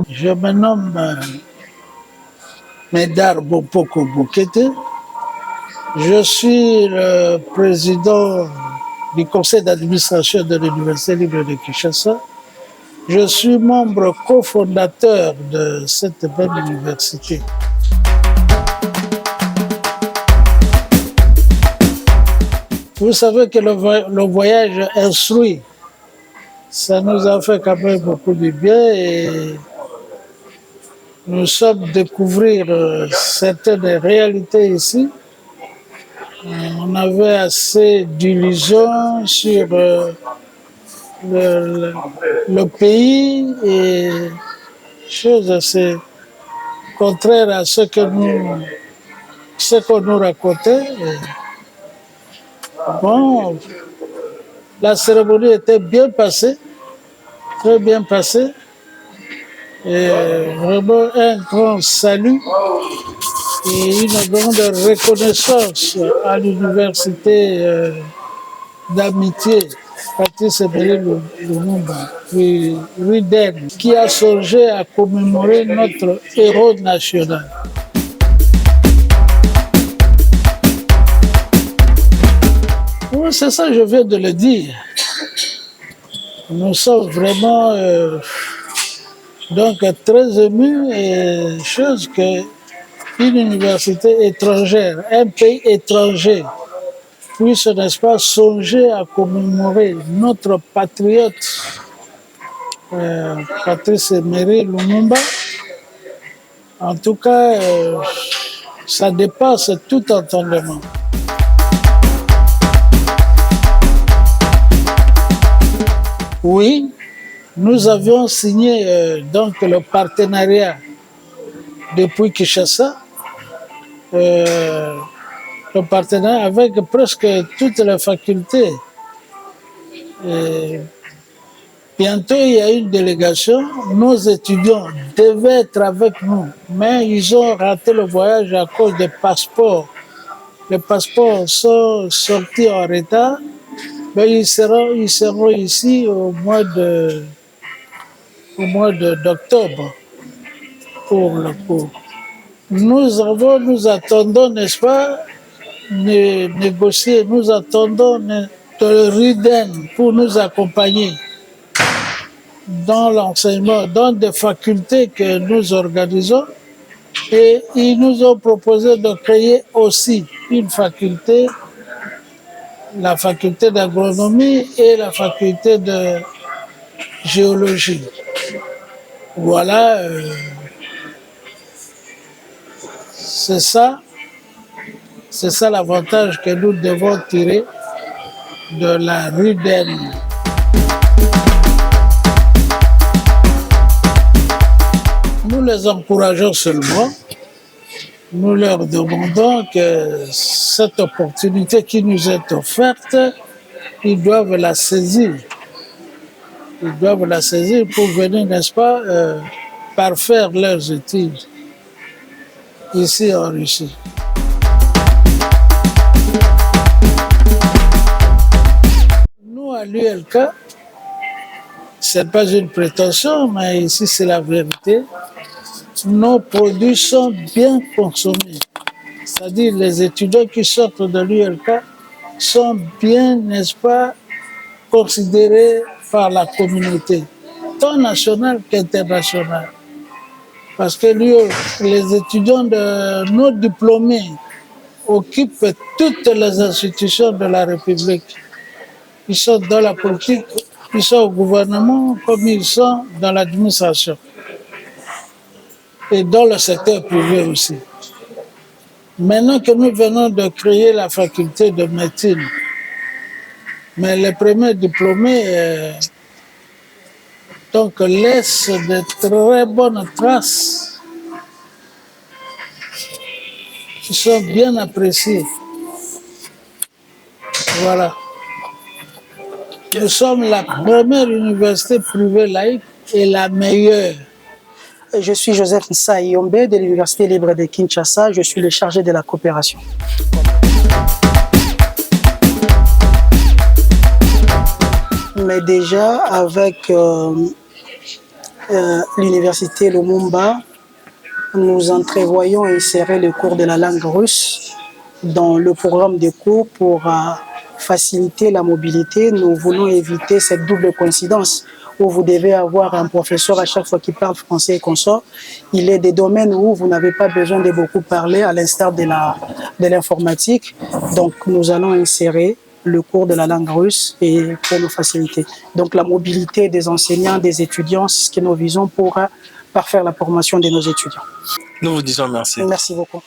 Je me nomme Médard Bopoko Bokete. Je suis le président du conseil d'administration de l'Université libre de Kinshasa. Je suis membre cofondateur de cette belle université. Vous savez que le voyage instruit, ça nous a fait quand même beaucoup de bien et nous sommes découvrir certaines réalités ici. On avait assez d'illusions sur le pays et chose assez contraire à ce qu'on nous racontait. Bon, la cérémonie était bien passée, très bien passée. Et vraiment un grand salut et une grande reconnaissance à l'université d'amitié Patrice Emery Lumumba, RUDEN, qui a songé à commémorer notre héros national. Oui, c'est ça, je viens de le dire. Nous sommes vraiment donc très émus et chose qu'une université étrangère, un pays étranger, puisse, n'est-ce pas, songer à commémorer notre patriote Patrice Emery Lumumba. En tout cas, ça dépasse tout entendement. Oui, nous avions signé donc le partenariat depuis Kinshasa, le partenariat avec presque toutes les facultés. Et bientôt, il y a une délégation. Nos étudiants devaient être avec nous, mais ils ont raté le voyage à cause des passeports. Les passeports sont sortis en retard. Mais ils seront ici au mois d'octobre pour le cours. Nous attendons, n'est-ce pas, négocier, nous attendons de RUDEN pour nous accompagner dans l'enseignement, dans des facultés que nous organisons. Et ils nous ont proposé de créer aussi une faculté, la faculté d'agronomie et la faculté de géologie. Voilà, c'est ça l'avantage que nous devons tirer de la RUDEN. Nous les encourageons seulement. Nous leur demandons que cette opportunité qui nous est offerte, ils doivent la saisir. Ils doivent la saisir pour venir, n'est-ce pas, parfaire leurs études ici en Russie. Nous, à l'ULK, ce n'est pas une prétention, mais ici c'est la vérité. Nos produits sont bien consommés. C'est-à-dire les étudiants qui sortent de l'ULK sont bien, n'est-ce pas, considérés par la communauté, tant nationale qu'internationale. Parce que les étudiants de nos diplômés occupent toutes les institutions de la République. Ils sont dans la politique, ils sont au gouvernement, comme ils sont dans l'administration. Et dans le secteur privé aussi. Maintenant que nous venons de créer la faculté de médecine, mais les premiers diplômés donc laissent de très bonnes traces qui sont bien appréciées. Voilà. Nous sommes la première université privée laïque et la meilleure. Je suis Joseph Nsaïombe de l'Université libre de Kinshasa. Je suis le chargé de la coopération. Mais déjà avec l'université Lumumba, nous entrevoyons insérer le cours de la langue russe dans le programme de cours pour faciliter la mobilité. Nous voulons éviter cette double coïncidence où vous devez avoir un professeur à chaque fois qui parle français et consort. Il est des domaines où vous n'avez pas besoin de beaucoup parler, à l'instar de l'informatique. Donc, nous allons insérer le cours de la langue russe et pour nous faciliter. Donc, la mobilité des enseignants, des étudiants, c'est ce que nous visons pour parfaire la formation de nos étudiants. Nous vous disons merci. Merci beaucoup.